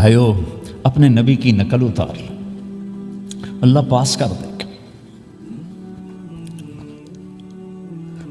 بھائیو اپنے نبی کی نقل اتار، اللہ پاس کر دے گا۔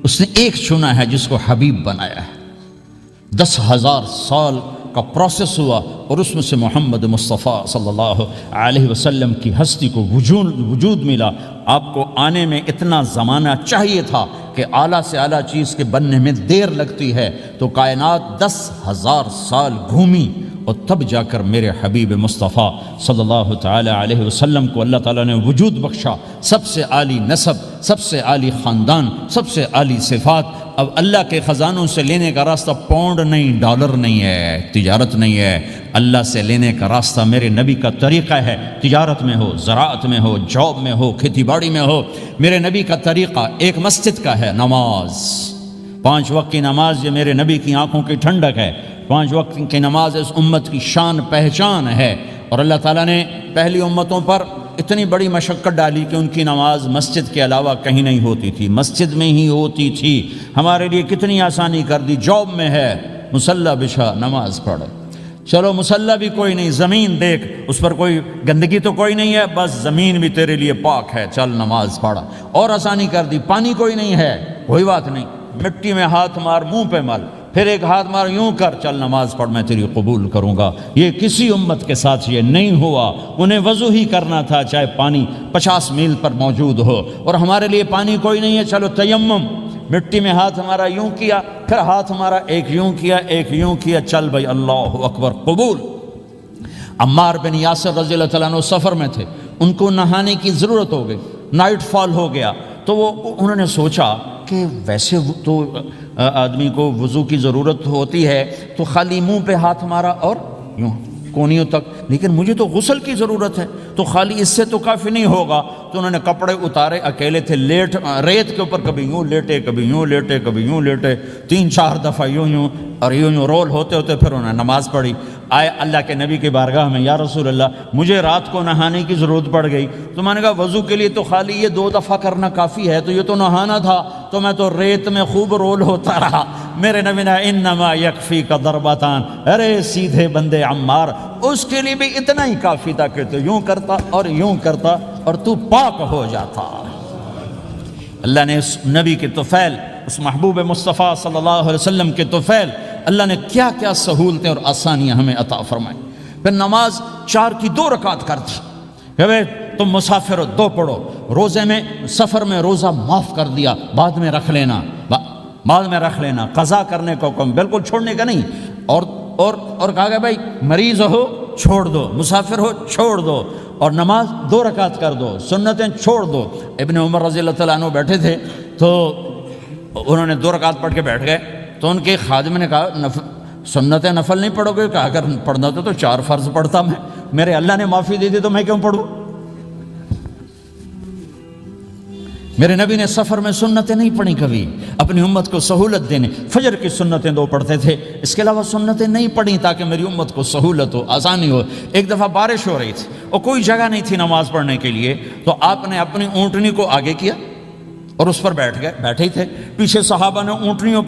اس نے ایک چنا ہے جس کو حبیب بنایا ہے، 10,000 سال کا پروسیس ہوا اور اس میں سے محمد مصطفیٰ صلی اللہ علیہ وسلم کی ہستی کو وجود ملا۔ آپ کو آنے میں اتنا زمانہ چاہیے تھا کہ اعلیٰ سے اعلیٰ چیز کے بننے میں دیر لگتی ہے، تو کائنات 10,000 سال گھومی اور تب جا کر میرے حبیب مصطفیٰ صلی اللہ تعالی علیہ وسلم کو اللہ تعالیٰ نے وجود بخشا۔ سب سے عالی نسب، سب سے عالی خاندان، سب سے عالی صفات۔ اب اللہ کے خزانوں سے لینے کا راستہ پاؤنڈ نہیں، ڈالر نہیں ہے، تجارت نہیں ہے، اللہ سے لینے کا راستہ میرے نبی کا طریقہ ہے۔ تجارت میں ہو، زراعت میں ہو، جاب میں ہو، کھیتی باڑی میں ہو، میرے نبی کا طریقہ ایک مسجد کا ہے، نماز، 5 وقت کی نماز۔ یہ میرے نبی کی آنکھوں کی ٹھنڈک ہے۔ 5 وقت کی نماز اس امت کی شان پہچان ہے، اور اللہ تعالیٰ نے پہلی امتوں پر اتنی بڑی مشقت ڈالی کہ ان کی نماز مسجد کے علاوہ کہیں نہیں ہوتی تھی، مسجد میں ہی ہوتی تھی۔ ہمارے لیے کتنی آسانی کر دی، جاب میں ہے، مصلی بچھا نماز پڑھ، چلو مصلی بھی کوئی نہیں، زمین دیکھ، اس پر کوئی گندگی تو کوئی نہیں ہے، بس زمین بھی تیرے لیے پاک ہے، چل نماز پڑھ۔ اور آسانی کر دی، پانی کوئی نہیں ہے، کوئی بات نہیں، مٹی میں ہاتھ مار، منہ پہ مل، پھر ایک ہاتھ مار، یوں کر، چل نماز پڑھ، میں تیری قبول کروں گا۔ یہ کسی امت کے ساتھ یہ نہیں ہوا، انہیں وضو ہی کرنا تھا چاہے پانی 50 میل پر موجود ہو، اور ہمارے لیے پانی کوئی نہیں ہے، چلو تیمم، مٹی میں ہاتھ ہمارا یوں کیا، پھر ہاتھ ہمارا ایک یوں کیا، ایک یوں کیا، چل بھائی اللہ اکبر قبول۔ عمار بن یاسر رضی اللہ تعالیٰ عنہ سفر میں تھے، ان کو نہانے کی ضرورت ہو گئی، نائٹ فال ہو گیا، تو انہوں نے سوچا کہ ویسے تو آدمی کو وضو کی ضرورت ہوتی ہے تو خالی منہ پہ ہاتھ مارا اور یوں کونیوں تک، لیکن مجھے تو غسل کی ضرورت ہے، تو خالی اس سے تو کافی نہیں ہوگا۔ تو انہوں نے کپڑے اتارے، اکیلے تھے، ریت کے اوپر کبھی یوں لیٹے، کبھی یوں لیٹے، کبھی یوں لیٹے، 3-4 دفعہ یوں اور یوں رول ہوتے ہوتے پھر انہوں نے نماز پڑھی۔ آئے اللہ کے نبی کی بارگاہ میں، یا رسول اللہ مجھے رات کو نہانے کی ضرورت پڑ گئی، تو میں نے کہا وضو کے لیے تو خالی یہ 2 دفعہ کرنا کافی ہے، تو یہ تو نہانا تھا، تو میں تو ریت میں خوب رول ہوتا رہا۔ میرے نبی نے انما یکفیک ضربتان، ارے سیدھے بندے عمار، اس کے لیے بھی اتنا ہی کافی تھا کہ تو یوں کرتا اور یوں کرتا اور تو پاک ہو جاتا۔ اللہ نے اس نبی کے طفیل، اس محبوب مصطفیٰ صلی اللہ علیہ وسلم کے طفیل، اللہ نے کیا کیا سہولتیں اور آسانیاں ہمیں عطا فرمائیں۔ پھر نماز 4 کی 2 رکعت کر دی کہ بھئی تم مسافر ہو 2 پڑھو، روزے میں سفر میں روزہ معاف کر دیا، بعد میں رکھ لینا، بعد میں رکھ لینا، قضا کرنے کو حکم، بالکل چھوڑنے کا نہیں۔ اور کہا کہ بھائی مریض ہو چھوڑ دو، مسافر ہو چھوڑ دو، اور نماز 2 رکعت کر دو، سنتیں چھوڑ دو۔ ابن عمر رضی اللہ تعالیٰ عنہ بیٹھے تھے تو انہوں نے 2 رکعت پڑھ کے بیٹھ گئے، تو ان کے خادم نے کہا سنتیں نفل نہیں پڑھو گے؟ کہا اگر پڑھنا تو 4 فرض پڑھتا میں، میرے اللہ نے معافی دے دی تو میں کیوں پڑھوں؟ میرے نبی نے سفر میں سنتیں نہیں پڑھی کبھی، اپنی امت کو سہولت دینے، فجر کی سنتیں 2 پڑھتے تھے، اس کے علاوہ سنتیں نہیں پڑھی تاکہ میری امت کو سہولت ہو، آسانی ہو۔ ایک دفعہ بارش ہو رہی تھی اور کوئی جگہ نہیں تھی نماز پڑھنے کے لیے، تو آپ نے اپنی اونٹنی کو آگے کیا اور اس پر بیٹھ گئے، بیٹھے ہی تھے، پیچھے صحابہ نے اونٹنیوں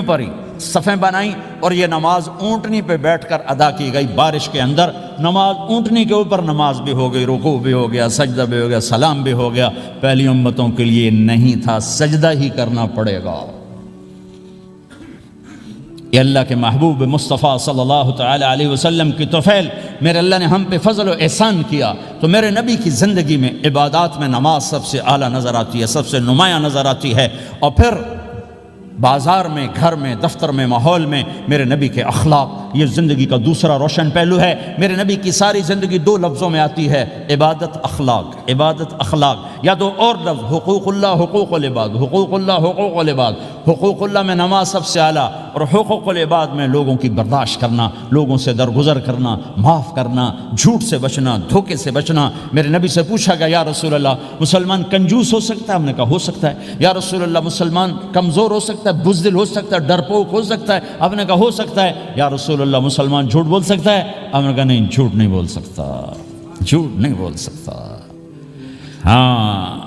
پر ہی صفیں بنائیں، اور یہ نماز اونٹنی پہ بیٹھ کر ادا کی گئی بارش کے اندر۔ نماز اونٹنی کے اوپر نماز بھی ہو گئی، رکوع بھی ہو گیا، سجدہ بھی ہو گیا، سلام بھی ہو گیا۔ پہلی امتوں کے لیے نہیں تھا، سجدہ ہی کرنا پڑے گا۔ یہ اللہ کے محبوب مصطفیٰ صلی اللہ تعالی علیہ وسلم کی طفیل، میرے اللہ نے ہم پہ فضل و احسان کیا، تو میرے نبی کی زندگی میں عبادات میں نماز سب سے اعلیٰ نظر آتی ہے، سب سے نمایاں نظر آتی ہے۔ اور پھر بازار میں، گھر میں، دفتر میں، ماحول میں میرے نبی کے اخلاق، یہ زندگی کا دوسرا روشن پہلو ہے۔ میرے نبی کی ساری زندگی 2 لفظوں میں آتی ہے، عبادت اخلاق، عبادت اخلاق، یا 2 اور لفظ، حقوق اللہ حقوق العباد، حقوق اللہ حقوق العباد۔ حقوق اللہ میں نماز سب سے اعلیٰ، اور حقوق العباد میں لوگوں کی برداشت کرنا، لوگوں سے درگزر کرنا، معاف کرنا، جھوٹ سے بچنا، دھوکے سے بچنا۔ میرے نبی سے پوچھا گیا یا رسول اللہ مسلمان کنجوس ہو سکتا ہے؟ ہم نے کہا ہو سکتا ہے۔ یا رسول اللہ مسلمان کمزور ہو سکتا ہے، بزدل ہو سکتا ہے، ڈرپوک ہو سکتا ہے؟ آپ نے کہا ہو سکتا ہے۔ یا رسول اللہ مسلمان جھوٹ بول سکتا ہے؟ آپ نے کہا نہیں، جھوٹ نہیں بول سکتا، جھوٹ نہیں بول سکتا۔ ہاں،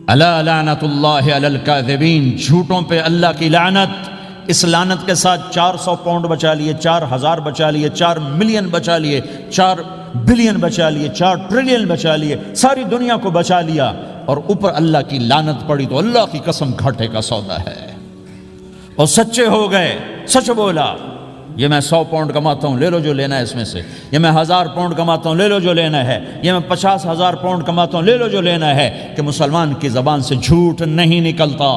الا لعنت اللہ علی الکاذبین، جھوٹوں پہ اللہ کی لعنت۔ اس لعنت کے ساتھ 400 پاؤنڈ بچا لیے، 4000 بچا لیے، 4 ملین بچا لیے، 4 بلین بچا لیے، 4 ٹریلین بچا لیے، ساری دنیا کو بچا لیا، اور اوپر اللہ کی لعنت پڑی تو اللہ کی قسم گھاٹے کا سودا ہے۔ اور سچے ہو گئے، سچ بولا، یہ میں 100 پاؤنڈ کماتا ہوں، لے لو جو لینا ہے اس میں سے، یہ میں 1000 پاؤنڈ کماتا ہوں، لے لو جو لینا ہے، یہ میں 50,000 پاؤنڈ کماتا ہوں، لے لو جو لینا ہے، کہ مسلمان کی زبان سے جھوٹ نہیں نکلتا،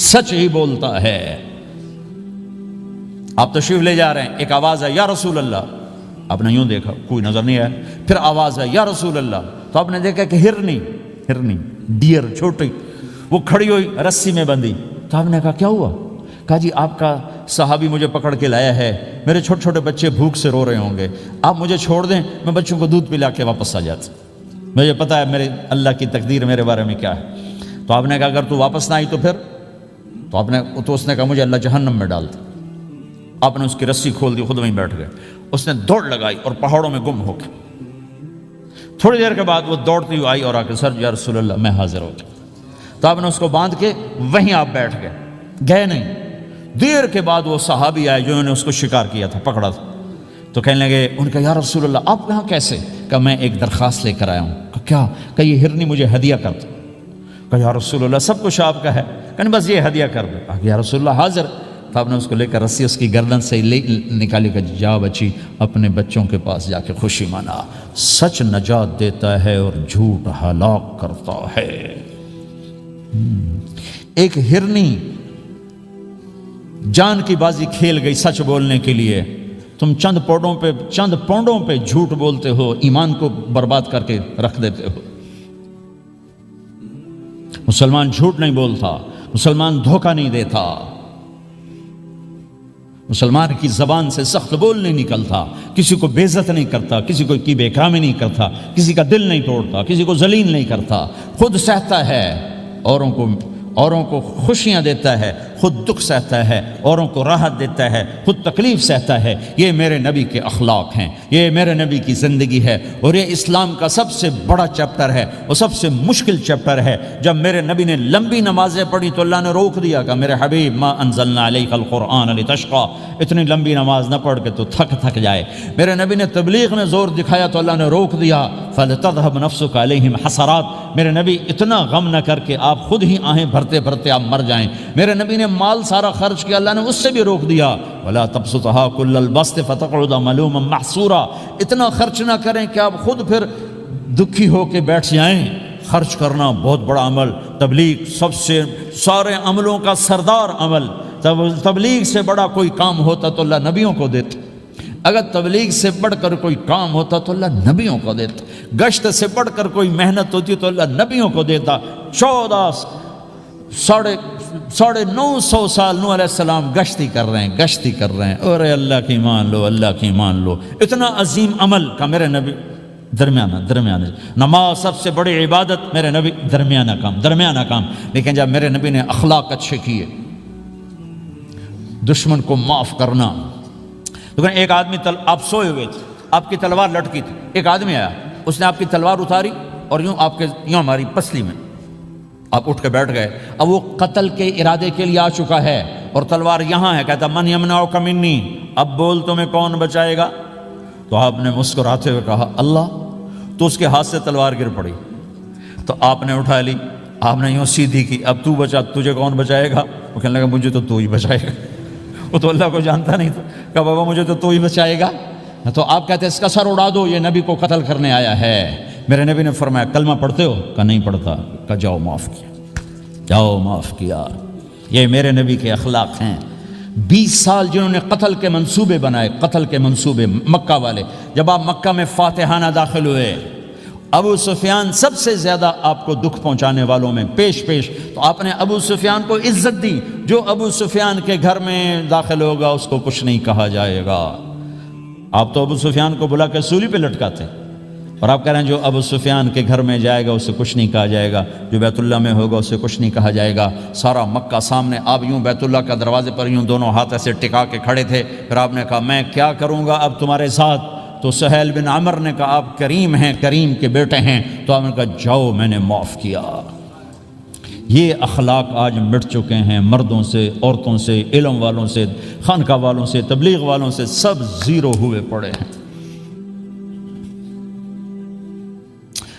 سچ ہی بولتا ہے۔ آپ تشریف لے جا رہے ہیں، ایک آواز ہے یا رسول اللہ، آپ نے یوں دیکھا کوئی نظر نہیں آیا، پھر آواز ہے یا رسول اللہ، تو آپ نے دیکھا کہ ہرنی ڈیر چھوٹی وہ کھڑی ہوئی رسی میں بندھی، تو آپ نے کہا کیا ہوا؟ کہا جی آپ کا صحابی مجھے پکڑ کے لایا ہے، میرے چھوٹے چھوٹے بچے بھوک سے رو رہے ہوں گے، آپ مجھے چھوڑ دیں، میں بچوں کو دودھ پلا کے واپس آ جاتا، مجھے پتا ہے میرے اللہ کی تقدیر میرے بارے میں کیا ہے۔ تو آپ نے کہا اگر تو واپس نہ آئی تو پھر؟ تو اس نے کہا مجھے اللہ جہنم میں ڈال دے۔ آپ نے اس کی رسی کھول دی، خود وہیں بیٹھ گئے، اس نے دوڑ لگائی اور پہاڑوں میں گم ہو گئے۔ تھوڑی دیر کے بعد وہ دوڑتی ہوئی آئی اور آ کے سر یا رسول اللہ میں حاضر ہو گیا، تو آپ نے اس کو باندھ کے وہیں آپ بیٹھ گئے نہیں۔ دیر کے بعد وہ صحابی آئے جنہوں نے اس کو شکار کیا تھا، پکڑا تھا، تو کہنے لگے، ان کا یا رسول اللہ آپ یہاں کیسے؟ کہا میں ایک درخواست لے کر آیا ہوں۔ کہا کیا؟ کہ یہ ہرنی مجھے ہدیہ کر دو۔ کہا یا رسول اللہ سب کچھ آپ کا ہے، کہنے بس یہ ہدیہ کر دو۔ کہا یا رسول اللہ حاضر۔ تو آپ نے اس کو لے کر رسی اس کی گردن سے نکالی، کہ جا بچی اپنے بچوں کے پاس جا کے خوشی منا، سچ نجات دیتا ہے اور جھوٹ ہلاک کرتا ہے۔ ایک ہرنی جان کی بازی کھیل گئی سچ بولنے کے لیے، تم چند پونڈوں پہ جھوٹ بولتے ہو، ایمان کو برباد کر کے رکھ دیتے ہو۔ مسلمان جھوٹ نہیں بولتا، مسلمان دھوکہ نہیں دیتا، مسلمان کی زبان سے سخت بول نہیں نکلتا، کسی کو بے عزت نہیں کرتا، کسی کو کی بے اکرامی نہیں کرتا، کسی کا دل نہیں توڑتا، کسی کو ذلیل نہیں کرتا، خود سہتا ہے، اوروں کو خوشیاں دیتا ہے، خود دکھ سہتا ہے، اوروں کو راحت دیتا ہے، خود تکلیف سہتا ہے۔ یہ میرے نبی کے اخلاق ہیں، یہ میرے نبی کی زندگی ہے، اور یہ اسلام کا سب سے بڑا چیپٹر ہے اور سب سے مشکل چیپٹر ہے۔ جب میرے نبی نے لمبی نمازیں پڑھی تو اللہ نے روک دیا کہ میرے حبیب ما انزلنا علیک القرآن لتشقى، اتنی لمبی نماز نہ پڑھ کے تو تھک جائے۔ میرے نبی نے تبلیغ میں زور دکھایا تو اللہ نے روک دیا، فلتذهب نفسك علیہم حسرات، میرے نبی اتنا غم نہ کر کے آپ خود ہی آہیں بھرتے بھرتے آپ مر جائیں۔ میرے نبی نے مال سارا خرچ کیا، اللہ نے اس سے بھی روک دیا، ولا تبسطها كل البسط فتقعد ملوما محسورا، اتنا خرچ نہ کریں کہ آپ خود پھر دکھی ہو کے بیٹھ جائیں۔ خرچ کرنا بہت بڑا عمل، تبلیغ سب سے سارے عملوں کا سردار عمل، تبلیغ سے بڑا کوئی کام ہوتا تو اللہ نبیوں کو دیتا، اگر تبلیغ سے بڑھ کر کوئی کام ہوتا تو اللہ نبیوں کو دیتا، گشت سے بڑھ کر کوئی محنت ہوتی تو اللہ نبیوں کو دیتا۔ 950 سال نوح علیہ السلام گشتی کر رہے ہیں، اور اللہ کی مان لو، اتنا عظیم عمل کا میرے نبی درمیانہ نماز سب سے بڑی عبادت، میرے نبی درمیانہ کام، لیکن جب میرے نبی نے اخلاق اچھے کیے، دشمن کو معاف کرنا۔ لیکن ایک آدمی آپ سوئے ہوئے تھے، آپ کی تلوار لٹکی تھی، ایک آدمی آیا، اس نے آپ کی تلوار اتاری اور یوں ہماری پسلی میں، آپ اٹھ کے بیٹھ گئے۔ اب وہ قتل کے ارادے کے لیے آ چکا ہے اور تلوار یہاں ہے، کہتا من یمنعک منی، اب بول تمہیں کون بچائے گا؟ تو آپ نے مسکراتے ہوئے کہا اللہ، تو اس کے ہاتھ سے تلوار گر پڑی، تو آپ نے اٹھا لی، آپ نے یوں سیدھی کی، اب تو بچا، تجھے کون بچائے گا؟ وہ کہنے لگا مجھے تو ہی بچائے گا، وہ تو اللہ کو جانتا نہیں تھا، کہا بابا مجھے تو ہی بچائے گا۔ تو آپ کہتے ہیں اس کا سر اڑا دو، یہ نبی کو قتل کرنے آیا ہے۔ میرے نبی نے فرمایا کلمہ پڑھتے ہو؟ کہا نہیں پڑھتا۔ کہا جاؤ معاف کیا۔ یہ میرے نبی کے اخلاق ہیں۔ 20 سال جنہوں نے قتل کے منصوبے مکہ والے، جب آپ مکہ میں فاتحانہ داخل ہوئے، ابو سفیان سب سے زیادہ آپ کو دکھ پہنچانے والوں میں پیش، تو آپ نے ابو سفیان کو عزت دی۔ جو ابو سفیان کے گھر میں داخل ہوگا اس کو کچھ نہیں کہا جائے گا۔ آپ تو ابو سفیان کو بلا کے سولی پہ لٹکاتے، اور آپ کہہ رہے ہیں جو ابو سفیان کے گھر میں جائے گا اسے کچھ نہیں کہا جائے گا، جو بیت اللہ میں ہوگا اسے کچھ نہیں کہا جائے گا۔ سارا مکہ سامنے، آپ یوں بیت اللہ کا دروازے پر یوں دونوں ہاتھ ایسے ٹکا کے کھڑے تھے۔ پھر آپ نے کہا میں کیا کروں گا اب تمہارے ساتھ؟ تو سہیل بن عمر نے کہا آپ کریم ہیں، کریم کے بیٹے ہیں، تو آپ نے کہا جاؤ میں نے معاف کیا۔ یہ اخلاق آج مٹ چکے ہیں، مردوں سے، عورتوں سے، علم والوں سے، خانقاہ والوں سے، تبلیغ والوں سے، سب زیرو ہوئے پڑے ہیں۔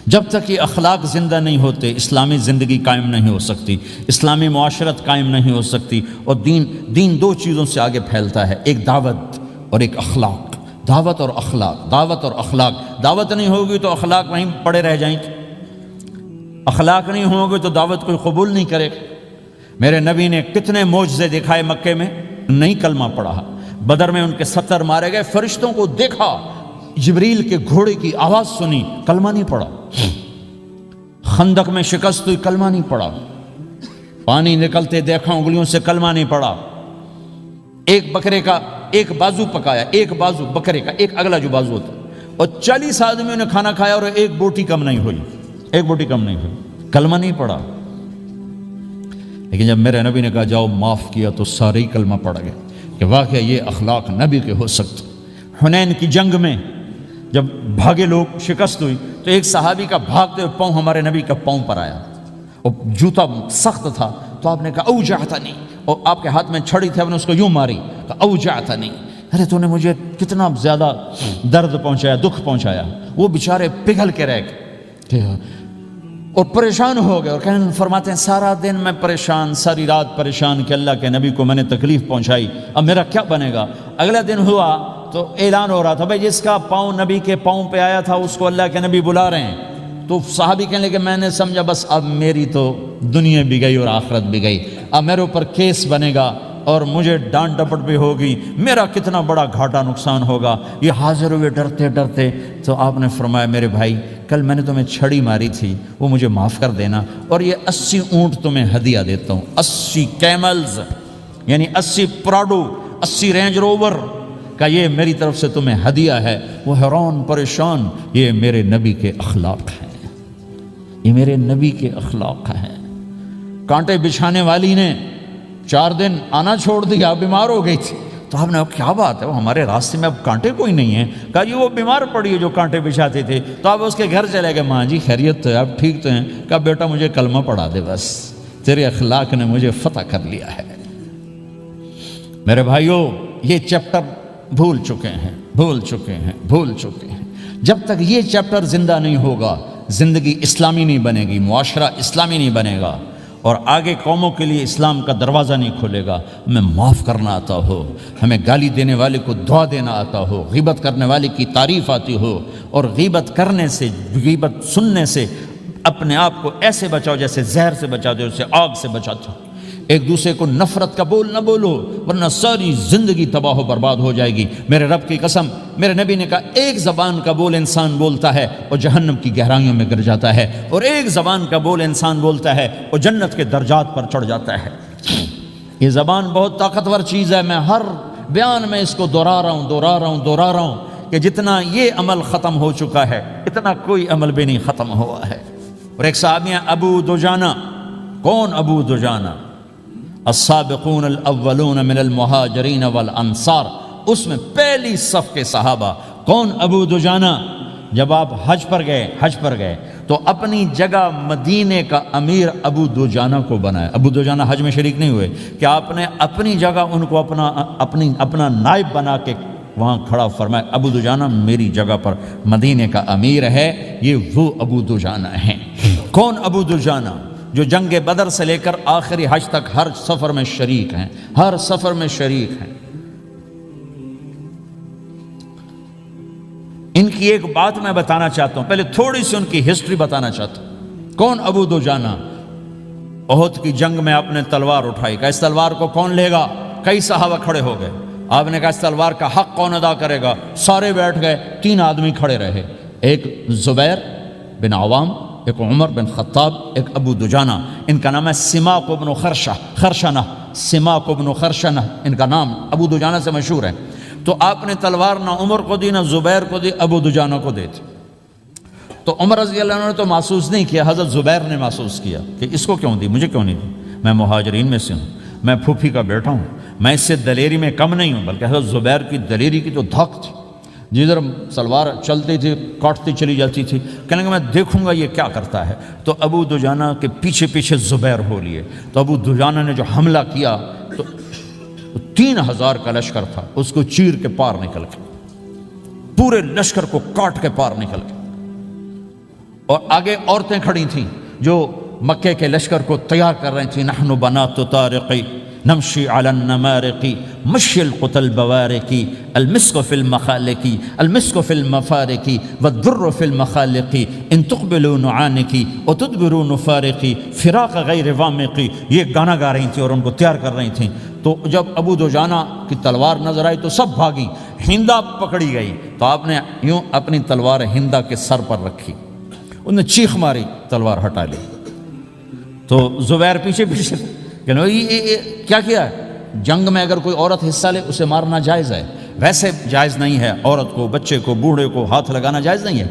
جب تک یہ اخلاق زندہ نہیں ہوتے اسلامی زندگی قائم نہیں ہو سکتی، اسلامی معاشرت قائم نہیں ہو سکتی، اور دین دو چیزوں سے آگے پھیلتا ہے، ایک دعوت اور ایک اخلاق۔ دعوت اور اخلاق، دعوت اور اخلاق۔ دعوت نہیں ہوگی تو اخلاق وہیں پڑے رہ جائیں گے، اخلاق نہیں ہوں گے تو دعوت کوئی قبول نہیں کرے گا۔ میرے نبی نے کتنے معجزے دکھائے مکے میں، نہیں کلمہ پڑھا۔ بدر میں ان کے 70 مارے گئے، فرشتوں کو دیکھا، جبریل کے گھوڑے کی آواز سنی، کلمہ نہیں پڑھا۔ خندق میں شکست ہوئی، کلمہ نہیں پڑھا۔ پانی نکلتے دیکھا، انگلیوں سے کلمہ نہیں پڑھا۔ ایک بکرے کا ایک بازو پکایا، ایک بازو بکرے کا، ایک اگلا جو بازو ہوتا، اور 40 آدمیوں نے کھانا کھایا اور ایک بوٹی کم نہیں ہوئی، ایک بوٹی کم نہیں ہوئی، کلمہ نہیں پڑھا۔ لیکن جب میرے نبی نے کہا جاؤ معاف کیا تو سارے ہی کلمہ پڑھ گئے کہ واقعہ یہ اخلاق نبی کے ہو سکتے۔ حنین کی جنگ میں جب بھاگے لوگ، شکست ہوئی، تو ایک صحابی کا بھاگتے ہوئے پاؤں ہمارے نبی کا پاؤں پر آیا، اور جوتا سخت تھا، تو آپ نے کہا اوجعتنی، اور آپ کے ہاتھ میں چھڑی تھی، آپ نے اس کو یوں ماری، کہا اوجعتنی، ارے تو نے مجھے کتنا زیادہ درد پہنچایا، دکھ پہنچایا۔ وہ بیچارے پگھل کے رہ گئے اور پریشان ہو گئے، اور فرماتے ہیں سارا دن میں پریشان، ساری رات پریشان کہ اللہ کے نبی کو میں نے تکلیف پہنچائی، اب میرا کیا بنے گا۔ اگلا دن ہوا تو اعلان ہو رہا تھا، بھائی جس کا پاؤں نبی کے پاؤں پہ آیا تھا اس کو اللہ کے نبی بلا رہے ہیں۔ تو صحابی کہنے لگے میں نے سمجھا بس اب میری تو دنیا بھی گئی اور آخرت بھی گئی، اب میرے اوپر کیس بنے گا اور مجھے ڈانٹ ڈپٹ بھی ہوگی، میرا کتنا بڑا گھاٹا نقصان ہوگا۔ یہ حاضر ہوئے ڈرتے ڈرتے، تو آپ نے فرمایا میرے بھائی کل میں نے تمہیں چھڑی ماری تھی، وہ مجھے معاف کر دینا، اور یہ 80 اونٹ تمہیں ہدیہ دیتا ہوں، 80 کیملز یعنی 80 پراڈو، 80 رینج روور کا یہ میری طرف سے تمہیں ہدیہ ہے۔ وہ حیران پریشان، یہ میرے نبی کے اخلاق ہیں، یہ میرے نبی کے اخلاق ہیں۔ کانٹے بچھانے والی نے 4 دن آنا چھوڑ دیا، بیمار ہو گئی تھی، تو آپ نے کیا بات ہے، وہ ہمارے راستے میں اب کانٹے کوئی نہیں ہیں، کہا جی وہ بیمار پڑی ہے جو کانٹے بچھاتے تھے۔ تو آپ اس کے گھر چلے گئے، ماں جی خیریت تو ہے، آپ ٹھیک تو ہیں؟ کہا بیٹا مجھے کلمہ پڑھا دے، بس تیرے اخلاق نے مجھے فتح کر لیا ہے۔ میرے بھائیوں یہ چیپٹر بھول چکے ہیں، بھول چکے ہیں، بھول چکے ہیں۔ جب تک یہ چیپٹر زندہ نہیں ہوگا زندگی اسلامی نہیں بنے گی، معاشرہ اسلامی نہیں بنے گا، اور آگے قوموں کے لیے اسلام کا دروازہ نہیں کھلے گا۔ ہمیں معاف کرنا آتا ہو، ہمیں گالی دینے والے کو دعا دینا آتا ہو، غیبت کرنے والے کی تعریف آتی ہو، اور غیبت کرنے سے، غیبت سننے سے اپنے آپ کو ایسے بچاؤ جیسے زہر سے بچاتے ہو، اسے آگ سے بچاتے ہو۔ ایک دوسرے کو نفرت کا بول نہ بولو، ورنہ ساری زندگی تباہ و برباد ہو جائے گی۔ میرے رب کی قسم، میرے نبی نے کہا ایک زبان کا بول انسان بولتا ہے اور جہنم کی گہرائیوں میں گر جاتا ہے، اور ایک زبان کا بول انسان بولتا ہے اور جنت کے درجات پر چڑھ جاتا ہے۔ یہ زبان بہت طاقتور چیز ہے، میں ہر بیان میں اس کو دہرا رہا ہوں کہ جتنا یہ عمل ختم ہو چکا ہے اتنا کوئی عمل بھی نہیں ختم ہوا ہے۔ اور ایک صحابی ابو دجانہ، کون ابو دجانہ؟ السابقون الاولون من المہاجرین والانصار، اس میں پہلی صف کے صحابہ۔ کون ابو دجانہ؟ جب آپ حج پر گئے تو اپنی جگہ مدینے کا امیر ابو دجانہ کو بنایا۔ ابو دجانہ حج میں شریک نہیں ہوئے کہ آپ نے اپنی جگہ ان کو اپنا نائب بنا کے وہاں کھڑا فرمایا، ابو دجانہ میری جگہ پر مدینے کا امیر ہے، یہ وہ ابو دجانہ ہیں۔ کون ابو دجانہ؟ جو جنگ بدر سے لے کر آخری حج تک ہر سفر میں شریک ہیں، ہر سفر میں شریک ہیں۔ ان کی ایک بات میں بتانا چاہتا ہوں، پہلے تھوڑی سی ان کی ہسٹری بتانا چاہتا ہوں۔ کون ابو دجانہ؟ احد کی جنگ میں آپ نے تلوار اٹھائی، کہا اس تلوار کو کون لے گا؟ کئی صحابہ کھڑے ہو گئے۔ آپ نے کہا اس تلوار کا حق کون ادا کرے گا؟ سارے بیٹھ گئے، 3 آدمی کھڑے رہے، ایک زبیر بن عوام، ایک عمر بن خطاب، ایک ابو دجانہ۔ ان کا نام ہے سماک بن خرشنہ، سماک بن خرشنہ ان کا نام ابو دجانہ سے مشہور ہے۔ تو آپ نے تلوار نہ عمر کو دی، نہ زبیر کو دی، ابو دجانہ کو دی تھی۔ تو عمر رضی اللہ عنہ نے تو محسوس نہیں کیا، حضرت زبیر نے محسوس کیا کہ اس کو کیوں دی، مجھے کیوں نہیں دی؟ میں مہاجرین میں سے ہوں، میں پھوپھی کا بیٹا ہوں، میں اس سے دلیری میں کم نہیں ہوں۔ بلکہ حضرت زبیر کی دلیری کی تو دھک تھی، جدھر سلوار چلتی تھی کاٹتی چلی جاتی تھی، کہنے لگا میں دیکھوں گا یہ کیا کرتا ہے، تو ابو دجانہ کے پیچھے پیچھے زبیر ہو لیے، تو ابو دجانہ نے جو حملہ کیا تو 3000 کا لشکر تھا، اس کو چیر کے پار نکل کے، پورے لشکر کو کاٹ کے پار نکل کے، اور آگے عورتیں کھڑی تھیں جو مکے کے لشکر کو تیار کر رہی تھیں، نحن بنات طارقی نمشی علی النمارقی مشی القتل بوارقی المسک فی المخالقی المسک فی المفارقی والدر فی المخالقی ان تقبلوا نعانقی وتدبروا نفارقی فراق غیر وامقی، یہ گانا گا رہی تھیں اور ان کو تیار کر رہی تھیں۔ تو جب ابو دجانہ کی تلوار نظر آئی تو سب بھاگی، ہندا پکڑی گئی تو آپ نے یوں اپنی تلوار ہندا کے سر پر رکھی، انہوں نے چیخ ماری، تلوار ہٹا لی، تو زبیر پیچھے پیچھے کہ کیا کیا ہے؟ جنگ میں اگر کوئی عورت حصہ لے اسے مارنا جائز ہے، ویسے جائز نہیں ہے، عورت کو، بچے کو، بوڑھے کو ہاتھ لگانا جائز نہیں ہے۔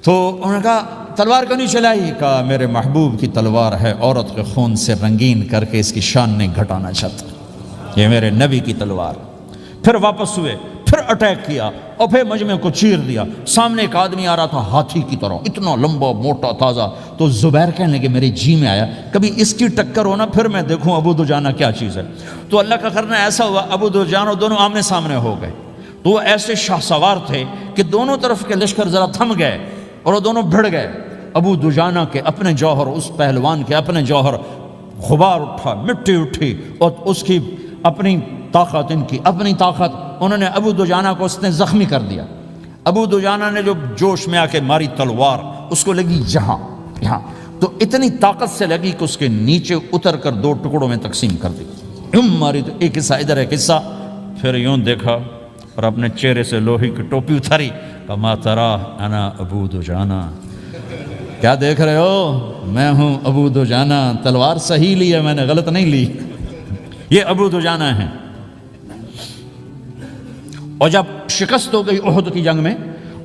تو انہوں نے کہا تلوار کیوں نہیں چلائی؟ کہا میرے محبوب کی تلوار ہے، عورت کے خون سے رنگین کر کے اس کی شان نہیں گھٹانا چاہتا، یہ میرے نبی کی تلوار۔ پھر واپس ہوئے، پھر اٹیک کیا اور پھر مجمع کو چیر دیا۔ سامنے ایک آدمی آ رہا تھا ہاتھی کی طرح، اتنا لمبا موٹا تازہ، تو زبیر کہنے لگے میرے جی میں آیا کبھی اس کی ٹکر ہونا پھر میں دیکھوں ابو دجانہ کیا چیز ہے۔ تو اللہ کا کرنا ایسا ہوا ابو دجانہ دونوں آمنے سامنے ہو گئے، تو وہ ایسے شاہ سوار تھے کہ دونوں طرف کے لشکر ذرا تھم گئے اور وہ دونوں بھڑ گئے۔ ابو دجانہ کے اپنے جوہر، اس پہلوان کے اپنے جوہر، غبار اٹھا، مٹی اٹھی، اور اس کی اپنی طاقت، ان کی اپنی طاقت، انہوں نے ابو دجانہ کو اس نے زخمی کر دیا۔ ابو دجانہ نے جو جوش میں آ کے ماری تلوار، اس کو لگی یہاں، تو اتنی طاقت سے لگی کہ اس کے نیچے اتر کر 2 ٹکڑوں میں تقسیم کر دی، یوں ماری تو ایک حصہ ادھر ایک حصہ، پھر یوں دیکھا اور اپنے چہرے سے لوہے کی ٹوپی اتاری، کما ترا انا ابو دجانہ، کیا دیکھ رہے ہو؟ میں ہوں ابو دجانہ، تلوار صحیح لی ہے میں نے، غلط نہیں لی، یہ ابو دجانہ ہیں۔ اور جب شکست ہو گئی احد کی جنگ میں،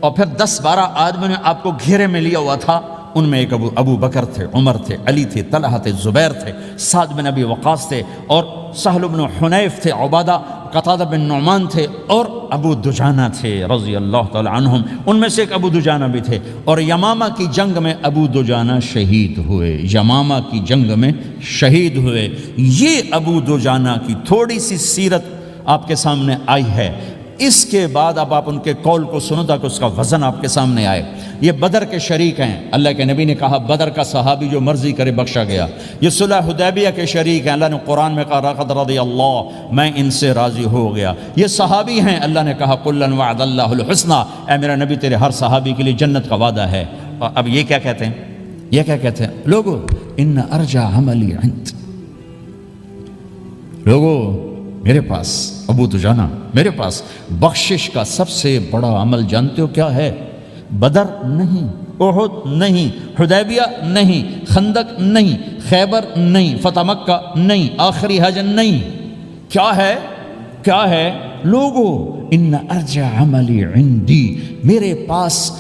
اور پھر 10-12 آدمیوں نے آپ کو گھیرے میں لیا ہوا تھا، ان میں ایک ابو بکر تھے، عمر تھے، علی تھے، طلحہ تھے، زبیر تھے، سعد بن ابی وقاص تھے، اور سہل بن حنیف تھے، عبادہ قتادہ بن نعمان تھے، اور ابو دجانہ تھے رضی اللہ تعالی عنہم، ان میں سے ایک ابو دجانہ بھی تھے۔ اور یمامہ کی جنگ میں ابو دجانہ شہید ہوئے، یمامہ کی جنگ میں شہید ہوئے۔ یہ ابو دجانہ کی تھوڑی سی سیرت آپ کے سامنے آئی ہے۔ اس کے بعد اب آپ ان کے قول کو سنو تاکہ اس کا وزن آپ کے سامنے آئے۔ یہ بدر کے شریک ہیں، اللہ کے نبی نے کہا بدر کا صحابی جو مرضی کرے بخشا گیا۔ یہ صلح حدیبیہ کے شریک ہیں، اللہ نے قرآن میں کہا لقد رضی اللہ، میں ان سے راضی ہو گیا۔ یہ صحابی ہیں، اللہ نے کہا کلا وعد اللہ الحسنی، اے میرا نبی تیرے ہر صحابی کے لیے جنت کا وعدہ ہے۔ اور اب یہ کیا کہتے ہیں؟ یہ کیا کہتے ہیں؟ لوگو ان ارجع عملی عند، لوگو میرے پاس، ابو دجانہ میرے پاس بخشش کا سب سے بڑا عمل جانتے ہو کیا ہے؟ بدر نہیں، احد نہیں، حدیبیہ نہیں، خندق نہیں، خیبر نہیں، فتح مکہ نہیں، آخری حج نہیں، کیا ہے؟ کیا ہے؟ لوگو ان ارجع عملی عندی، میرے پاس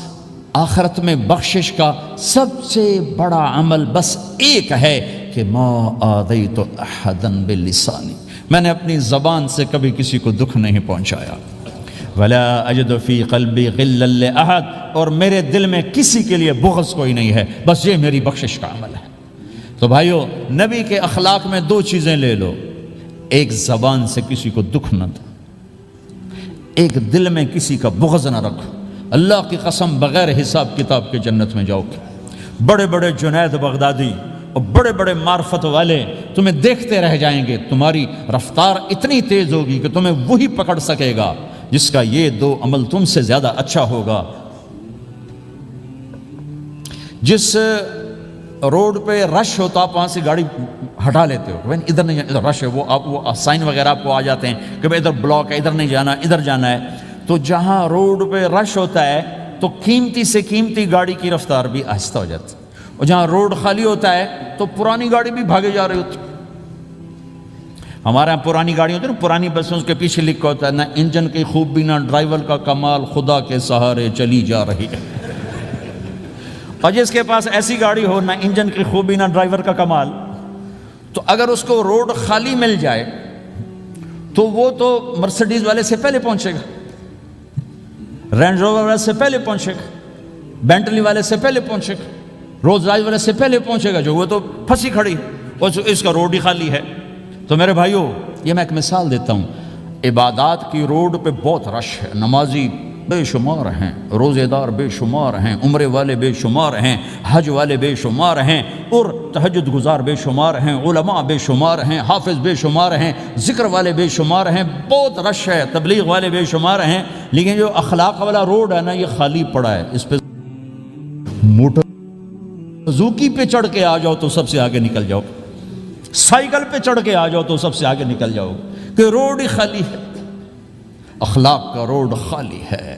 آخرت میں بخشش کا سب سے بڑا عمل بس ایک ہے کہ ما آذیت احدا بلسانی، میں نے اپنی زبان سے کبھی کسی کو دکھ نہیں پہنچایا۔ ولا اجد فی قلبی غلا لاحد، اور میرے دل میں کسی کے لیے بغض کوئی نہیں ہے، بس یہ میری بخشش کا عمل ہے۔ تو بھائیو، نبی کے اخلاق میں 2 چیزیں لے لو، ایک زبان سے کسی کو دکھ نہ دو، ایک دل میں کسی کا بغض نہ رکھو۔ اللہ کی قسم بغیر حساب کتاب کے جنت میں جاؤ گے۔ بڑے بڑے جنید بغدادی اور بڑے بڑے معرفت والے تمہیں دیکھتے رہ جائیں گے، تمہاری رفتار اتنی تیز ہوگی کہ تمہیں وہی پکڑ سکے گا جس کا یہ 2 عمل تم سے زیادہ اچھا ہوگا۔ جس روڈ پہ رش ہوتا آپ وہاں سے گاڑی ہٹا لیتے ہو، ادھر نہیں جانا، ادھر رش ہے، وہ سائن وغیرہ آپ کو آ جاتے ہیں کہ ادھر بلاک ہے، ادھر نہیں جانا، ادھر جانا ہے۔ تو جہاں روڈ پہ رش ہوتا ہے تو قیمتی سے قیمتی گاڑی کی رفتار بھی آہستہ ہو جاتی ہے، اور جہاں روڈ خالی ہوتا ہے تو پرانی گاڑی بھی بھاگے جا رہی ہوتی ہے۔ ہمارے یہاں پرانی گاڑی ہوتی ہے نا، پرانی بسوں کے پیچھے لکھا ہوتا ہے نہ انجن کی خوبی نہ ڈرائیور کا کمال، خدا کے سہارے چلی جا رہی ہے۔ اور جس کے پاس ایسی گاڑی ہو، نہ انجن کی خوبی نہ ڈرائیور کا کمال، تو اگر اس کو روڈ خالی مل جائے تو وہ تو مرسڈیز والے سے پہلے پہنچے گا۔ رینج روور والے سے پہلے پہنچے گا، بینٹلی والے سے پہلے پہنچے گا، رولز رائس والے سے پہلے پہنچے گا، جو وہ تو پھنسی کھڑی اور اس کا روڈ ہی خالی ہے۔ تو میرے بھائیوں، یہ میں ایک مثال دیتا ہوں، عبادات کی روڈ پہ بہت رش ہے، نمازی بے شمار ہیں، روزے دار بے شمار ہیں، عمرے والے بے شمار ہیں، حج والے بے شمار ہیں، اور تہجد گزار بے شمار ہیں، علماء بے شمار ہیں، حافظ بے شمار ہیں، ذکر والے بے شمار ہیں، بہت رش ہے، تبلیغ والے بے شمار ہیں، لیکن جو اخلاق والا روڈ ہے نا، یہ خالی پڑا ہے۔ اس پہ موٹر زوکی پہ چڑھ کے آ جاؤ تو سب سے آگے نکل جاؤ، سائیکل پہ چڑھ کے آ جاؤ تو سب سے آگے نکل جاؤ، کہ روڈ ہی خالی ہے، اخلاق کا روڈ خالی ہے۔